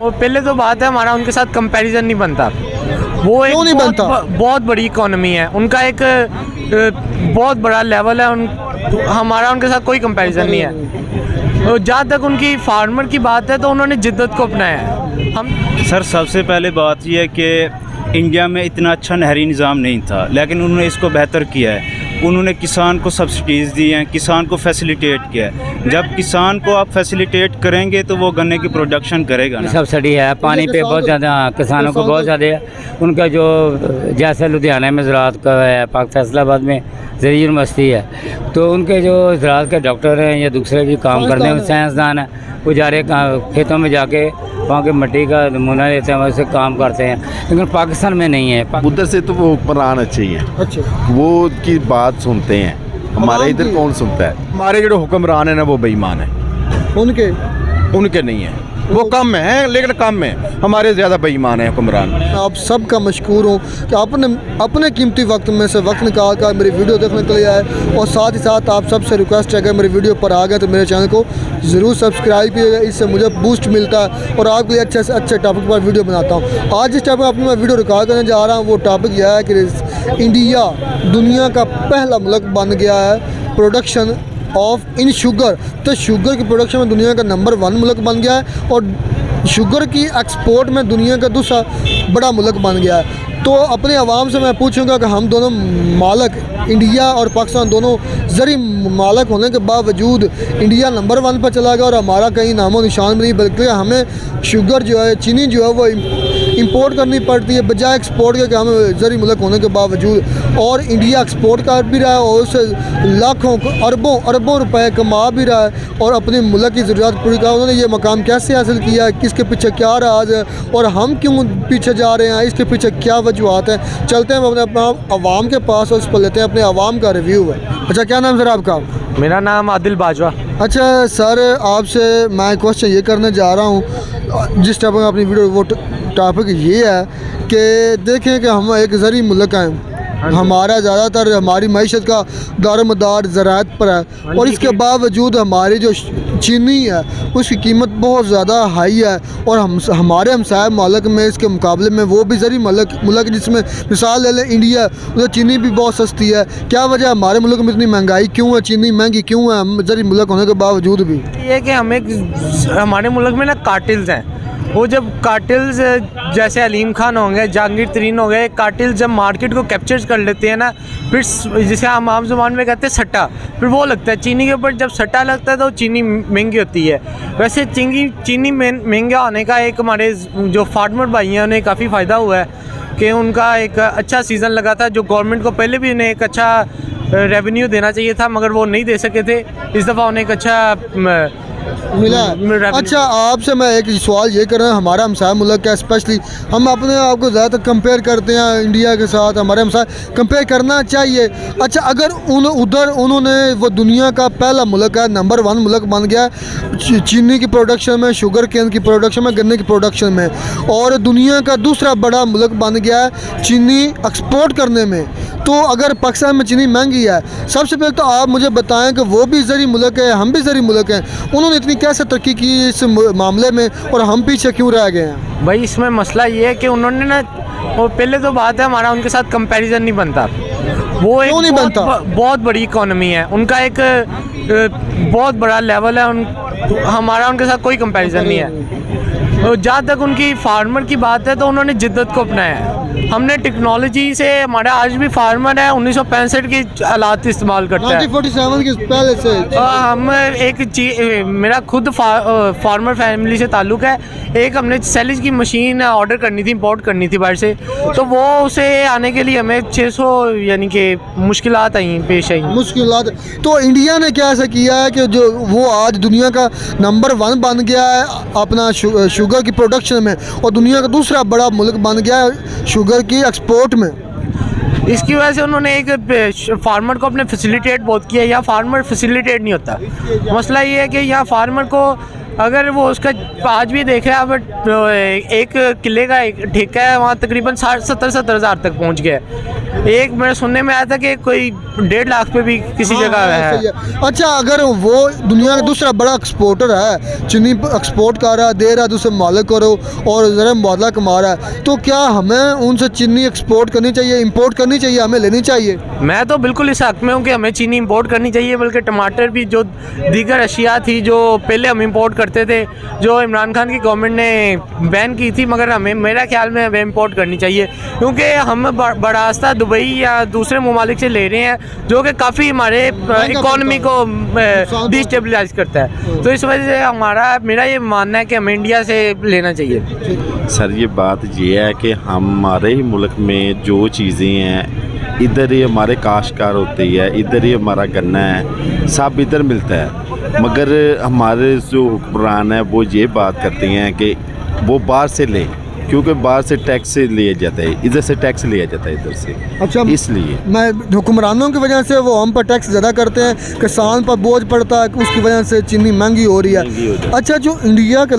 वो पहले तो बात है हमारा उनके साथ कंपैरिजन नहीं बनता। वो एक नहीं बनता? बहुत बड़ी इकोनॉमी है, उनका एक बहुत बड़ा लेवल है, हमारा उनके साथ कोई कंपैरिजन नहीं है। जहाँ तक उनकी फार्मर की बात है तो उन्होंने जिद्दत को अपनाया है। हम सर सबसे पहले बात यह है कि इंडिया में इतना अच्छा नहरी निज़ाम नहीं था, लेकिन उन्होंने इसको बेहतर किया है। उन्होंने किसान को सब्सिडीज़ दी हैं, किसान को फैसिलिटेट किया है। जब किसान को आप फैसिलिटेट करेंगे तो वो गन्ने की प्रोडक्शन करेगा ना। सब्सिडी है पानी पे बहुत ज़्यादा, किसानों को बहुत ज़्यादा है। उनका जो जैसे लुधियाना में ज़राअत का है, पाक फैसलाबाद में ज़रूरी यूनिवर्सिटी है, तो उनके जो ज़राअत के डॉक्टर हैं या दूसरे भी काम करने वाले साइंसदान हैं, वो जा रहे खेतों में जाके वहाँ के मिट्टी का नमूना लेते हैं, वैसे काम करते हैं। लेकिन पाकिस्तान में नहीं है। उधर से तो वो हुक्मरान अच्छे ही हैं। अच्छा, वो की बात सुनते हैं, हमारे इधर कौन सुनता है? हमारे जो हुक्मरान है ना वो बेईमान है। उनके नहीं है, वो कम है लेकिन कम है, हमारे ज़्यादा बेईमान है हुक्मरान। आप सबका मशकूर हूँ कि आपने अपने कीमती वक्त में से वक्त निकाल कर मेरी वीडियो देखने के लिए आए, और साथ ही साथ आप सबसे रिक्वेस्ट है कि मेरी वीडियो पर आ गए तो मेरे चैनल को ज़रूर सब्सक्राइब कीजिएगा। इससे मुझे बूस्ट मिलता है और आपके लिए अच्छे से अच्छे टॉपिक पर वीडियो बनाता हूँ। आज जिस टॉपिक अपनी मैं वीडियो रिकॉर्ड करने जा रहा हूँ वो टॉपिक यह है कि इंडिया दुनिया का पहला मुल्क बन गया है प्रोडक्शन ऑफ इन शुगर। तो शुगर की प्रोडक्शन में दुनिया का नंबर 1 मुल्क बन गया है और शुगर की एक्सपोर्ट में दुनिया का दूसरा बड़ा मुल्क बन गया है। तो अपने आवाम से मैं पूछूंगा कि हम दोनों मालक, इंडिया और पाकिस्तान दोनों ज़री मालक होने के बावजूद इंडिया नंबर 1 पर चला गया और हमारा कहीं नामो निशान नहीं, बल्कि हमें शुगर जो है, चीनी जो है वो इंपोर्ट करनी पड़ती है बजाय एक्सपोर्ट के, कि हमें ज़री मुल्क होने के बावजूद। और इंडिया एक्सपोर्ट कर भी रहा है और उससे लाखों अरबों रुपए कमा भी रहा है और अपने मुल्क की ज़रूरत पूरी कर। उन्होंने ये मकाम कैसे हासिल किया है, किसके पीछे क्या राज है और हम क्यों पीछे जा रहे हैं, इसके पीछे क्या वजूहत हैं। चलते हैं अपने आवाम के पास और इस पर लेते हैं अपने आवाम का रिव्यू है। अच्छा, क्या नाम सर आपका? मेरा नाम आदिल बाजवा। अच्छा सर, आपसे मैं क्वेश्चन ये करने जा रहा हूँ, जिस टाइप में अपनी वीडियो वो टॉपिक ये है कि देखें कि हम एक ज़री मुल्क हैं, हमारा ज़्यादातर हमारी मईशत का दारोमदार ज़राअत पर है और इसके बावजूद हमारी जो चीनी है उसकी कीमत बहुत ज़्यादा हाई है और हमारे हमसाया मुल्क में इसके मुकाबले में वो भी ज़री मुल्क जिसमें मिसाल ले लें इंडिया, उधर चीनी भी बहुत सस्ती है। क्या वजह हमारे मुल्क में इतनी महंगाई क्यों है, चीनी महंगी क्यों है हम ज़री मुल्क होने के बावजूद भी? ये कि हमारे मुल्क में ना कार्टेल्स हैं, वो जब कार्टेल्स जैसे अलीम खान होंगे, जहांगीर तरीन हो गए, कार्टेल्स जब मार्केट को कैप्चर कर लेते हैं ना, फिर जिसे हम आम ज़ुबान में कहते हैं सट्टा, फिर वो लगता है चीनी के ऊपर। जब सट्टा लगता है तो चीनी महंगी होती है। वैसे चीनी महंगा होने का एक हमारे जो फार्मर भाई हैं उन्हें काफ़ी फ़ायदा हुआ है कि उनका एक अच्छा सीज़न लगा था, जो गवर्नमेंट को पहले भी उन्हें एक अच्छा रेवेन्यू देना चाहिए था मगर वो नहीं दे सके थे। इस दफ़ा उन्हें एक अच्छा मिला। अच्छा, आपसे मैं एक सवाल ये कर रहा हूँ, हमारा हमसाया मुल्क है, स्पेशली हम अपने आप को ज़्यादातर कंपेयर करते हैं इंडिया के साथ, हमारे हमसाया कंपेयर करना चाहिए। अच्छा, अगर उधर उन्होंने वो दुनिया का पहला मुल्क है, नंबर 1 मुल्क बन गया चीनी की प्रोडक्शन में, शुगर केन की प्रोडक्शन में, गन्ने की प्रोडक्शन में, और दुनिया का दूसरा बड़ा मुल्क बन गया है चीनी एक्सपोर्ट करने में, तो अगर पाकिस्तान में चीनी महंगी है, सबसे पहले तो आप मुझे बताएं कि वो भी ज़री मुल्क है, हम भी ज़री मुल्क हैं, उन्होंने इतनी कैसे तरक्की की इस मामले में और हम पीछे क्यों रह गए हैं? भाई इसमें मसला ये है कि उन्होंने ना, वो पहले तो बात है हमारा उनके साथ कंपैरिजन नहीं बनता। वो एक नहीं बनता? बहुत बड़ी इकोनॉमी है, उनका एक बहुत बड़ा लेवल है, हमारा उनके साथ कोई कंपैरिजन नहीं है। जहाँ तक उनकी फार्मर की बात है तो उन्होंने जिद्दत को अपनाया है। हमने टेक्नोलॉजी से, हमारा आज भी फार्मर है 1965 की आलात इस्तेमाल करता है, 1947 के पहले से। हम एक मेरा खुद फार्मर फैमिली से ताल्लुक़ है। एक हमने सेलिज की मशीन ऑर्डर करनी थी, इंपोर्ट करनी थी बाहर से, तो वो उसे आने के लिए हमें 600 यानी कि मुश्किलात आई, पेश आई मुश्किलात। तो इंडिया ने क्या ऐसा किया है कि जो वो आज दुनिया का नंबर 1 बन गया है अपना शुगर की प्रोडक्शन में और दुनिया का दूसरा बड़ा मुल्क बन गया है शुगर की एक्सपोर्ट में? इसकी वजह से उन्होंने एक फार्मर को अपने फैसिलिटेट बहुत किया। यहाँ फार्मर फैसिलिटेट नहीं होता। मसला ये है कि यहाँ फार्मर को अगर वो उसका आज भी देखे आप, एक किले का एक ठेका है वहाँ तकरीबन 60-70 हज़ार तक पहुँच गया है। एक मेरे सुनने में आया था कि कोई 1.5 लाख पे भी किसी जगह है। सही है। अच्छा, अगर वो दुनिया का दूसरा बड़ा एक्सपोर्टर है, चीनी एक्सपोर्ट कर रहा है, दे रहा है दूसरे मालिक करो और ज़रा मुबादला कमा रहा है, तो क्या हमें उनसे चीनी एक्सपोर्ट करनी चाहिए, इंपोर्ट करनी चाहिए, हमें लेनी चाहिए? मैं तो बिल्कुल इस हक में हूँ कि हमें चीनी इंपोर्ट करनी चाहिए, बल्कि टमाटर भी जो दीगर अशिया थी जो पहले हम इंपोर्ट करते थे, जो इमरान खान की गवर्नमेंट ने बैन की थी, मगर हमें मेरा ख्याल में हमें इंपोर्ट करनी चाहिए, क्योंकि हम बरास्ता दुबई या दूसरे ममालिक से ले रहे हैं जो कि काफ़ी हमारे इकॉनमी को डिस्टेबलाइज करता है। तो इस वजह से मेरा ये मानना है कि हमें इंडिया से लेना चाहिए। सर ये बात ये है कि हमारे ही मुल्क में जो चीज़ें हैं इधर ही हमारे काश्तकार होते है, इधर ही हमारा गन्ना है, सब इधर मिलता है, मगर हमारे जो हुक्मरान है वो ये बात करते हैं कि वो बाहर से ले, क्योंकि बाहर से टैक्स लिया जाता है, इधर से टैक्स लिया जाता है इधर से। अच्छा, इसलिए मैं हुक्मरानों की वजह से वो हम पर टैक्स ज़्यादा करते हैं, किसान पर बोझ पड़ता है, उसकी वजह से चीनी महंगी हो रही है। अच्छा, जो इंडिया का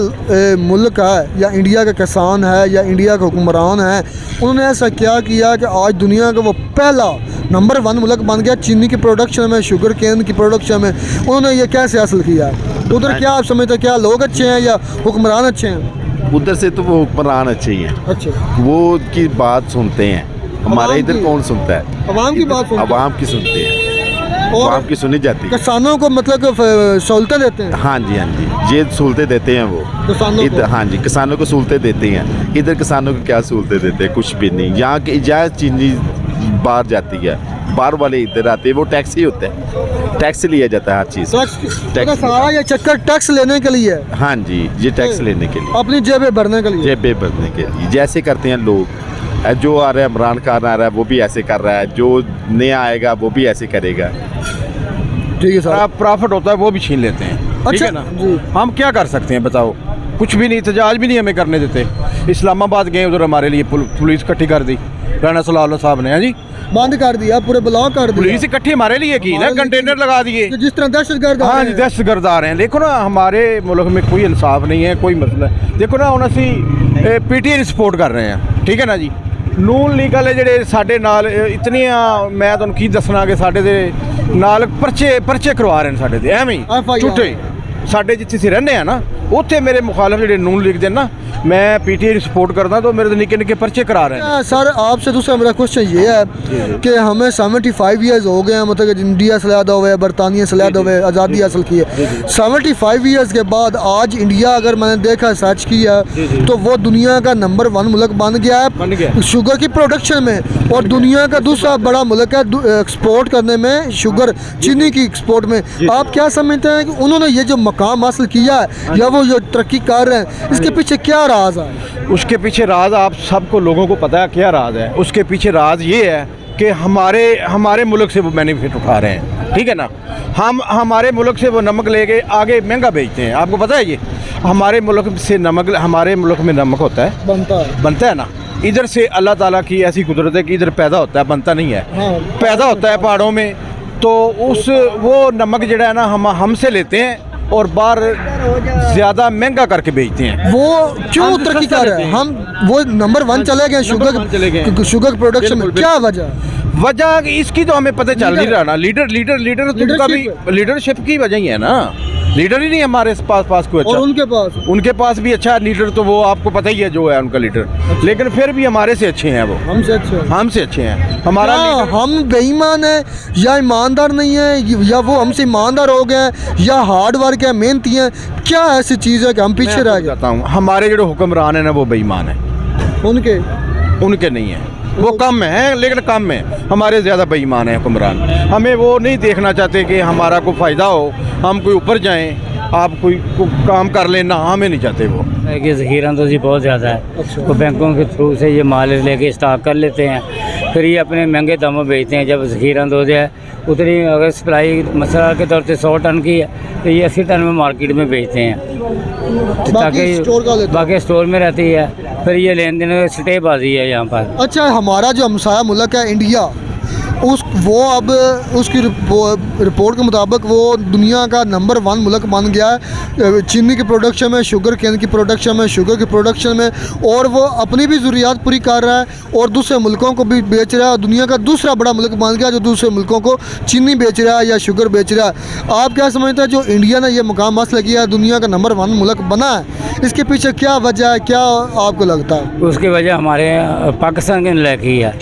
मुल्क है या इंडिया का किसान है या इंडिया का हुक्मरान है, उन्होंने ऐसा क्या किया कि आज दुनिया का वो पहला नंबर 1 मुल्क बन गया चीनी की प्रोडक्शन में, शुगर केन की प्रोडक्शन में? उन्होंने ये कैसे हासिल किया? उधर क्या आप समझते हैं, क्या लोग अच्छे हैं या हुक्मरान अच्छे हैं? उधर से तो वो हुक्मरान अच्छे ही हैं, अच्छा, वो की बात सुनते हैं। हमारे इधर कौन सुनता है? अवाम की बात सुनते हैं। अवाम की सुनते हैं, और अवाम की सुनी जाती है। किसानों को मतलब सहूलतें देते हैं। हाँ जी, हाँ जी, ये सहूलतें देते हैं वो किसानों इधर। को? हाँ जी, किसानों को सहूलतें देते हैं। इधर किसानों को क्या सहूलतें देते हैं? कुछ भी नहीं। यहाँ की जहाँ चीनी बाहर जाती है, बाहर वाले इधर आते हैं, वो टैक्स ही होता है, टैक्स लिया जाता है हर चीज़। टैक्स सारा ये चक्कर टैक्स लेने के लिए है। हाँ जी, ये टैक्स लेने के लिए, अपनी जेबें भरने के लिए। जेबें भरने के लिए, जैसे करते हैं लोग। जो आ रहा है, इमरान खान आ रहा है, वो भी ऐसे कर रहा है, जो नया आएगा वो भी ऐसे करेगा। ठीक है सर। प्रॉफिट होता है वो भी छीन लेते हैं। ठीक अच्छा है ना जी। हम क्या कर सकते हैं बताओ? कुछ भी नहीं, एहतजाज भी नहीं हमें करने देते। इस्लामाबाद गए, उधर हमारे लिए पुलिस इकट्ठी कर दी राणा सलाहुल्लाह साहब ने। हाँ जी, बंद कर दिया, पूरे ब्लॉक कर दिया। पुलिस इकट्ठी हमारे लिए की ना, कंटेनर लगा दिए। कि जिस तरह दहशतगर्द आ हाँ रहे जी, हैं। दहशतगर्द आ रहे हैं। देखो ना, हमारे मुल्क में कोई इंसाफ नहीं है, कोई मसला है। देखो ना, ਹੁਣ ਅਸੀਂ पीटीआई सपोर्ट कर रहे हैं। ठीक है ना जी। ਨੂਨ ਲੀਗ ਵਾਲੇ ਜਿਹੜੇ ਸਾਡੇ ਨਾਲ ਇਤਨੀਆਂ, ਮੈਂ ਤੁਹਾਨੂੰ ਕੀ ਦੱਸਣਾ ਕਿ ਸਾਡੇ ਦੇ ਨਾਲ ਪਰਚੇ ਕਰਵਾ ਰਹੇ ਨੇ ਸਾਡੇ ਤੇ ਐਵੇਂ ਹੀ FIR ਝੂਠੇ। ਸਾਡੇ ਜਿੱਥੇ ਅਸੀਂ ਰਹਿੰਦੇ ਆ ਨਾ, ਉੱਥੇ ਮੇਰੇ ਮੁਖਾਲਫ ਜਿਹੜੇ ਨੂਨ ਲੀਗ ਦੇ ਨਾ, मैं पीटीआई सपोर्ट करता तो मेरे तो निके निके पर्चे करा रहे हैं। सर, आपसे दूसरा मेरा क्वेश्चन ये है कि हमें 75 ईयर्स हो गए हैं, मतलब कि इंडिया से लैदा हुए, बरतानिया से लैदा हुए, आज़ादी हासिल की है। 75 ईयर्स के बाद आज इंडिया, अगर मैंने देखा सर्च किया, तो वो दुनिया का नंबर 1 मुल्क बन गया है शुगर की प्रोडक्शन में, और दुनिया का दूसरा बड़ा मुल्क है एक्सपोर्ट करने में, शुगर चीनी की एक्सपोर्ट में। आप क्या समझते हैं कि उन्होंने ये जो मकाम हासिल किया है या वो जो तरक्की कर रहे हैं, इसके पीछे क्या राज है? उसके पीछे राज आप सबको लोगों को पता है क्या राज है। उसके पीछे राज ये है कि हमारे मुल्क से वो बेनिफिट उठा रहे हैं। ठीक है ना, हम हमारे मुल्क से वो नमक लेके आगे महंगा बेचते हैं। आपको पता है ये हमारे मुल्क से नमक, हमारे मुल्क में नमक होता है, बनता है ना। इधर से अल्लाह ताला की ऐसी कुदरत है कि इधर पैदा होता है, बनता नहीं है। हाँ, पैदा होता है पहाड़ों में, तो वो नमक जड़ा है ना, हमसे लेते हैं और बाहर ज़्यादा महंगा करके बेचते हैं। वो क्यों हम तो तरक्की सस्ता कर रहे हैं? देते हैं। हम वो नंबर 1 चले गए शुगर प्रोडक्शन में, क्या वजह इसकी तो हमें पता चल नहीं रहा ना। लीडर तो कभी लीडरशिप की वजह ही है ना। लीडर ही नहीं हमारे पास कोई अच्छा। और उनके पास भी अच्छा लीडर, तो वो आपको पता ही है जो है उनका लीडर। लेकिन फिर भी हमारे से अच्छे हैं वो, हमसे अच्छे हैं। हमारा हम बेईमान है या ईमानदार नहीं है, या वो हमसे ईमानदार हो गए हैं, या हार्ड वर्क है, मेहनती हैं? क्या ऐसी चीज़ है कि हम पीछे रह गए? बताता हूँ, हमारे जो हुक्मरान है ना, वो बेईमान है। उनके नहीं है, वो कम है, लेकिन कम है। हमारे ज़्यादा बेईमान है हुक्मरान। हमें वो नहीं देखना चाहते कि हमारा कोई फ़ायदा हो, हम कोई ऊपर जाएं, आप कोई काम कर लें ना, हमें नहीं चाहते वो। कि ज़ख़ीरांदोज़ी बहुत ज़्यादा है, तो बैंकों के थ्रू से ये माल लेके स्टॉक कर लेते हैं, फिर ये अपने महंगे दामों बेचते हैं। जब ज़ख़ीरांदोज़ी है उतनी, अगर सप्लाई मसला के तौर पे 100 टन की है, तो ये 80 टन में मार्केट में बेचते हैं, ताकि बाकी स्टोर में रहती है। फिर ये लेन देन स्टेबाजी है यहाँ पर। अच्छा, हमारा जो हमसाया मुल्क है इंडिया, वो अब उसकी रिपोर्ट के मुताबिक वो दुनिया का नंबर 1 मुल्क बन गया है चीनी की प्रोडक्शन में, शुगर केन की प्रोडक्शन में, शुगर की प्रोडक्शन में, और वो अपनी भी ज़रूरियात पूरी कर रहा है और दूसरे मुल्कों को भी बेच रहा है। दुनिया का दूसरा बड़ा मुल्क बन गया जो दूसरे मुल्कों को चीनी बेच रहा है या शुगर बेच रहा है। आप क्या समझते हैं जो इंडिया ने ये मुकाम हासिल किया है, दुनिया का नंबर 1 मुल्क बना है, इसके पीछे क्या वजह है, क्या आपको लगता है? उसकी वजह हमारे पाकिस्तान के नलायकी है।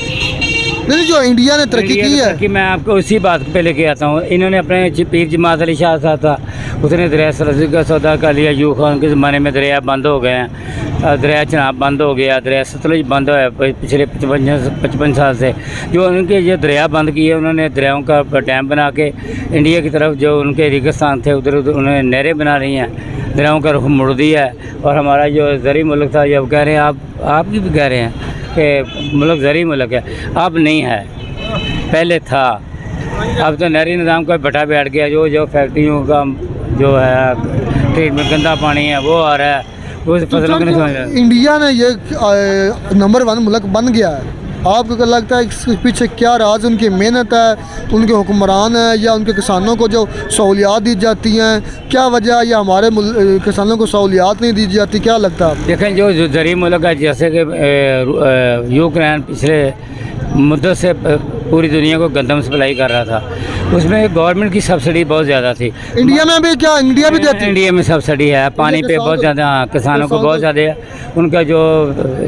नहीं, जो इंडिया ने तरक्की की है। कि मैं आपको उसी बात पे लेके आता हूँ। इन्होंने अपने पीर जमात अली शाह साहब था, उसने दरिया सरस्वती का सौदा कर लिया। यूँ खान के ज़माने में दरिया बंद हो गए हैं, दरिया चनाब बंद हो गया, दरिया सतलुज बंद हुआ है पिछले 55 साल से। जो उनके ये दरिया बंद किए, उन्होंने दरियाओं का डैम बना के इंडिया की तरफ जो उनके रेगिस्तान थे उधर उन्होंने नहरें बना रही हैं, दरियाओं का रुख मुड़ दिया है। और हमारा जो ज़री मुल्क था, जब कह रहे हैं आप भी कह रहे हैं कि मुल्क ज़री मुल्क है, अब नहीं है, पहले था। अब तो नहरी निज़ाम का भट्टा बैठ गया। जो फैक्ट्रियों का जो है ट्रीटमेंट गंदा पानी है वो आ रहा है, उस फसलों को नहीं समझ रहा। इंडिया ने ये नंबर 1 मुल्क बन गया है, आपको क्या लगता है इसके पीछे क्या राज? उनकी मेहनत है, उनके हुक्मरान है, या उनके किसानों को जो सहूलियात दी जाती हैं, क्या वजह है? या हमारे किसानों को सहूलियात नहीं दी जाती, क्या लगता है? देखें जो ज़री मुल्क है, जैसे कि यूक्रेन पिछले मुद्दत से पूरी दुनिया को गंदम सप्लाई कर रहा था, उसमें गवर्नमेंट की सब्सिडी बहुत ज़्यादा थी। इंडिया में भी क्या इंडिया भी देती है? इंडिया में सब्सिडी है, पानी पे बहुत ज़्यादा, किसानों को बहुत ज़्यादा है। उनका जो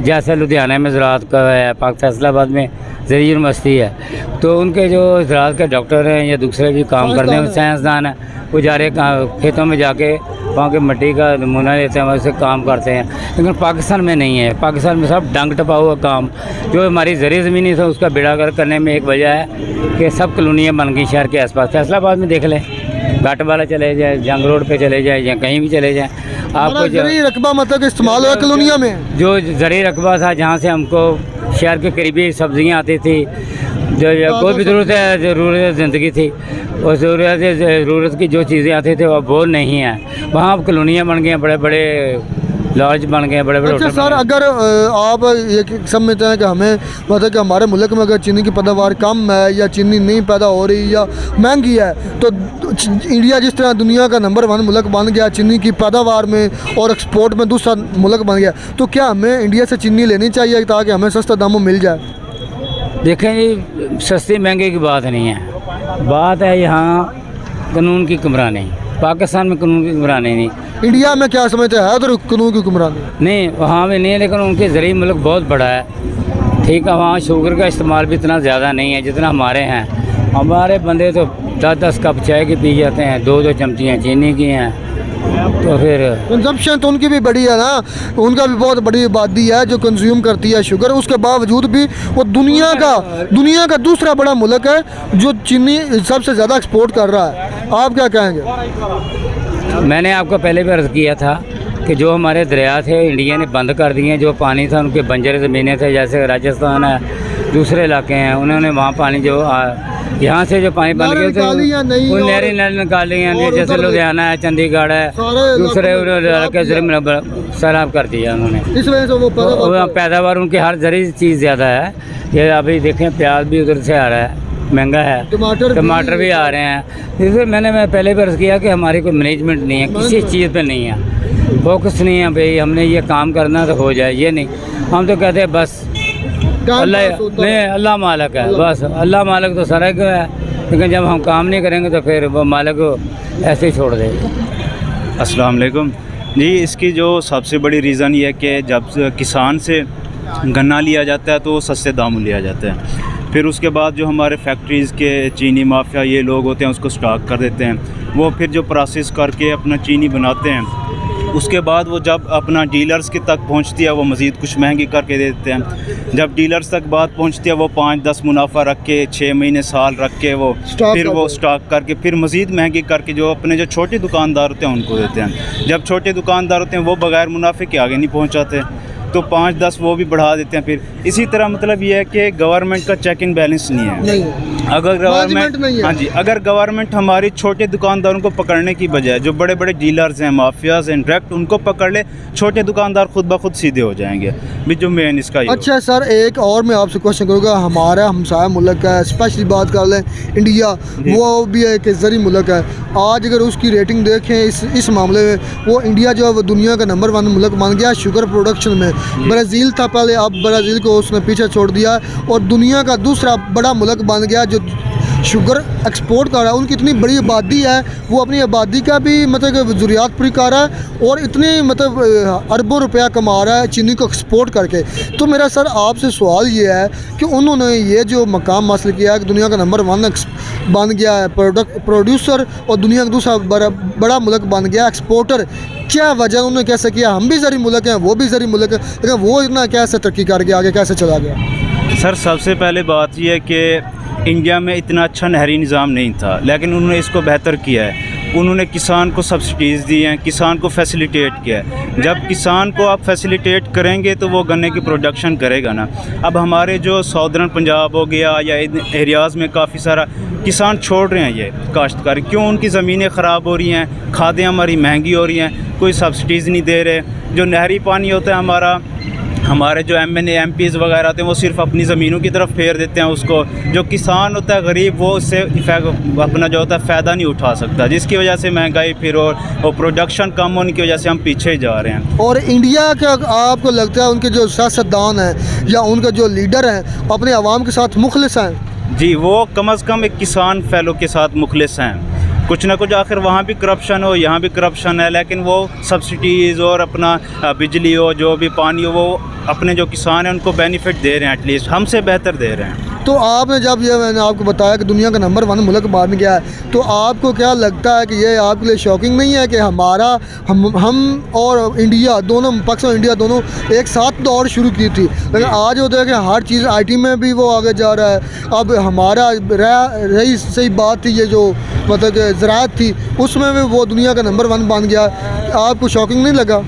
जैसे लुधियाना में ज़राअत का है, पाक फैसलाबाद में ज़री यूनिवर्सिटी है, तो उनके जो ज़राअत के डॉक्टर हैं या दूसरे भी काम करते हैं, साइंसदान हैं, वो जा रहे खेतों में जाके वहाँ के मिट्टी का नमूना लेते हैं, वैसे काम करते हैं। लेकिन पाकिस्तान में नहीं है, पाकिस्तान में सब डंग टपा हुआ काम। जो हमारी ज़री ज़मीनी था उसका बेड़ागर करने में एक वजह है कि सब कॉलोनियाँ बन गई शहर के आसपास। फैसलाबाद में देख लें, घाट वाला चले जाए, जंग रोड पे चले जाए, या कहीं भी चले जाए, आपको ज़री रकबा मतलब इस्तेमाल हुआ कॉलोनिया में। जो ज़री रकबा था, जहाँ से हमको शहर के करीबी सब्जियाँ आती थी, जो कोई भी ज़रूरत ज़िंदगी थी, और ज़रूरत की जो चीज़ें आती थी वो नहीं है। वहाँ अब कॉलोनियाँ बन गई हैं, बड़े बड़े लॉज बन गए हैं, बड़े बड़े। अच्छा सर, अगर आप ये समझते हैं कि हमें मतलब कि हमारे मुल्क में अगर चीनी की पैदावार कम है या चीनी नहीं पैदा हो रही या महंगी है, तो इंडिया जिस तरह दुनिया का नंबर 1 मुल्क बन गया चीनी की पैदावार में और एक्सपोर्ट में दूसरा मुल्क बन गया, तो क्या हमें इंडिया से चीनी लेनी चाहिए ताकि हमें सस्ता दामों मिल जाए? देखें जी, सस्ती महंगे की बात नहीं है, बात है यहाँ कानून की हुक्मरानी। पाकिस्तान में कानून की हुक्मरानी नहीं। इंडिया में क्या समझते हैं तो कानून की हुक्मरानी नहीं, वहाँ भी नहीं है, लेकिन उनके ज़रिए मुल्क बहुत बड़ा है, ठीक है। वहाँ शुगर का इस्तेमाल भी इतना ज़्यादा नहीं है जितना हमारे हैं। हमारे बंदे तो 10-10 कप चाय के पी जाते हैं, 2-2 चमचियाँ चीनी की हैं, तो फिर कंजप्शन तो उनकी भी बड़ी है ना, उनका भी बहुत बड़ी आबादी है जो कंज्यूम करती है शुगर। उसके बावजूद भी वो दुनिया का दूसरा बड़ा मुल्क है जो चीनी सबसे ज़्यादा एक्सपोर्ट कर रहा है। आप क्या कहेंगे? मैंने आपको पहले भी अर्ज़ किया था कि जो हमारे दरिया थे इंडिया ने बंद कर दिए हैं। जो पानी था उनके बंजर ज़मीनें थे, जैसे राजस्थान है, दूसरे इलाके हैं, उन्होंने वहाँ पानी जो यहाँ से जो पानी बन गए थे वो नहरें निकाली हैं, जैसे लुधियाना है, चंडीगढ़ है, दूसरे इलाके सैलाब कर दिया उन्होंने। इस वजह से वो पैदावार उनकी हर जरी चीज़ ज़्यादा है। ये अभी देखें, प्याज भी उधर से आ रहा है, महंगा है, टमाटर भी आ रहे हैं। इसलिए मैं पहले भी अर्ज़ किया कि हमारी कोई मैनेजमेंट नहीं है, किसी चीज़ पे नहीं है, फोकस नहीं है भाई हमने ये काम करना तो हो जाए, ये नहीं। हम तो कहते हैं बस अल्लाह मालिक है, बस अल्लाह मालिक तो सारा क्यों है, लेकिन जब हम काम नहीं करेंगे तो फिर वो मालिक को ऐसे ही छोड़ देगा। अस्सलाम वालेकुम जी। इसकी जो सबसे बड़ी रीज़न ये है कि जब किसान से गन्ना लिया जाता है तो वो सस्ते दामों लिया जाता है। फिर उसके बाद जो हमारे फैक्ट्रीज़ के चीनी माफिया ये लोग होते हैं उसको स्टॉक कर देते हैं। वो फिर जो प्रोसेस करके अपना चीनी बनाते हैं, उसके बाद वो जब अपना डीलर्स के तक पहुंचती है वो मज़ीद कुछ महंगी करके देते हैं। जब डीलर्स तक बात पहुंचती है वो 5-10 मुनाफा रख के, 6 महीने साल रख के वो फिर वो स्टॉक करके फिर मज़ीद महंगी करके जो अपने जो छोटे दुकानदार होते हैं उनको देते हैं। जब छोटे दुकानदार होते हैं वो बग़ैर मुनाफे के आगे नहीं पहुँचाते, तो 5-10 वो भी बढ़ा देते हैं। फिर इसी तरह मतलब ये है कि गवर्नमेंट का चेक एंड बैलेंस नहीं है। नहीं, अगर मैनेजमेंट नहीं है। हाँ जी, अगर गवर्नमेंट हमारी छोटे दुकानदारों को पकड़ने की बजाय जो बड़े बड़े डीलर्स हैं, माफियाज हैं, डायरेक्ट उनको पकड़ ले, छोटे दुकानदार खुद ब खुद सीधे हो जाएंगे भी। जो मेन इसका ये अच्छा सर, एक और मैं आपसे क्वेश्चन करूँगा। हमारा हमसाया मुल्क है, स्पेशली बात कर लें इंडिया, वो भी एक ज़री मुल्क है। आज अगर उसकी रेटिंग देखें इस मामले में, वो इंडिया जो है वो दुनिया का नंबर 1 मुल्क बन गया शुगर प्रोडक्शन में। ब्राज़ील था पहले, अब ब्राज़ील को उसने पीछे छोड़ दिया और दुनिया का दूसरा बड़ा मुल्क बन गया जो शुगर एक्सपोर्ट कर रहा है। उनकी इतनी बड़ी आबादी है, वो अपनी आबादी का भी मतलब ज़रूरियात पूरी कर रहा है और इतनी मतलब अरबों रुपया कमा रहा है चीनी को एक्सपोर्ट करके। तो मेरा सर आपसे सवाल ये है कि उन्होंने ये जो मकाम हासिल किया है कि दुनिया का नंबर 1 बन गया है प्रोड्यूसर और दुनिया का दूसरा बड़ा मुल्क बन गया एक्सपोर्टर, क्या वजह उन्होंने कैसे किया? हम भी ज़री मुल्क हैं, वो भी ज़री मुल्क है, लेकिन वो इतना कैसे तरक्की करके आगे कैसे चला गया? सर सबसे पहले बात यह है कि इंडिया में इतना अच्छा नहरी निज़ाम नहीं था, लेकिन उन्होंने इसको बेहतर किया है। उन्होंने किसान को सब्सिडीज़ दी हैं, किसान को फैसिलिटेट किया है। जब किसान को आप फैसिलिटेट करेंगे तो वो गन्ने की प्रोडक्शन करेगा ना। अब हमारे जो साउदर्न पंजाब हो गया या एरियाज़ में काफ़ी सारा किसान छोड़ रहे हैं ये काश्तकारी। क्यों? उनकी ज़मीनें ख़राब हो रही हैं, खादें हमारी महंगी हो रही हैं, कोई सब्सिडीज़ नहीं दे रहे। जो नहरी पानी होता है हमारे जो MNA MPs वगैरह होते हैं वो सिर्फ अपनी ज़मीनों की तरफ फेर देते हैं उसको। जो किसान होता है गरीब, वो उससे अपना जो होता है फ़ायदा नहीं उठा सकता, जिसकी वजह से महंगाई फिर और प्रोडक्शन कम होने की वजह से हम पीछे ही जा रहे हैं। और इंडिया का आपको लगता है उनके जो सियासतदान हैं या उनके जो लीडर हैं अपने आवाम के साथ मुखलिस हैं? जी, वो कम अज़ कम एक किसान फैलो के साथ मुखलिस हैं। कुछ ना कुछ आखिर वहाँ भी करप्शन हो, यहाँ भी करप्शन है, लेकिन वो सब्सिडीज़ और अपना बिजली हो, जो भी पानी हो, वो अपने जो किसान हैं उनको बेनिफिट दे रहे हैं, एटलीस्ट हमसे बेहतर दे रहे हैं। तो आपने जब ये मैंने आपको बताया कि दुनिया का नंबर 1 मुल्क बन गया है, तो आपको क्या लगता है कि ये आपके लिए शॉकिंग नहीं है कि हमारा हम और इंडिया दोनों, पाकिस्तान और इंडिया दोनों एक साथ दौड़ शुरू की थी, लेकिन आज होता है कि हर चीज़ IT में भी वो आगे जा रहा है। अब हमारा रही सही बात थी ये जो मतलब कि ज़राअत थी, उसमें भी वो दुनिया का नंबर 1 बन गया। आपको शॉकिंग नहीं लगा?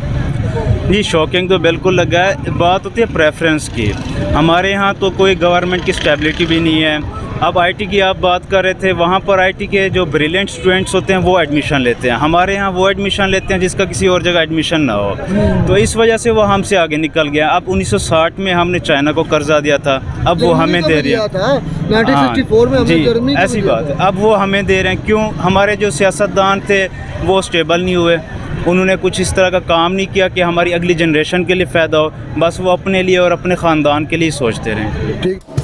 जी, शॉकिंग तो बिल्कुल लगा है। बात होती है प्रेफरेंस की। हमारे यहाँ तो कोई गवर्नमेंट की स्टेबिलिटी भी नहीं है। अब IT की आप बात कर रहे थे, वहाँ पर IT के जो ब्रिलियंट स्टूडेंट्स होते हैं वो एडमिशन लेते हैं। हमारे यहाँ वो एडमिशन लेते हैं जिसका किसी और जगह एडमिशन ना हो, तो इस वजह से वो हमसे आगे निकल गया। अब 1960 में हमने चाइना को कर्जा दिया था, अब वो हमें दे रहे हैं। 1964 में हमने जर्मनी को ऐसी बात है, अब वो हमें दे रहे हैं। क्यों? हमारे जो सियासतदान थे वो स्टेबल नहीं हुए, उन्होंने कुछ इस तरह का काम नहीं किया कि हमारी अगली जनरेशन के लिए फ़ायदा हो, बस वो अपने लिए और अपने ख़ानदान के लिए सोचते रहें। ठीक।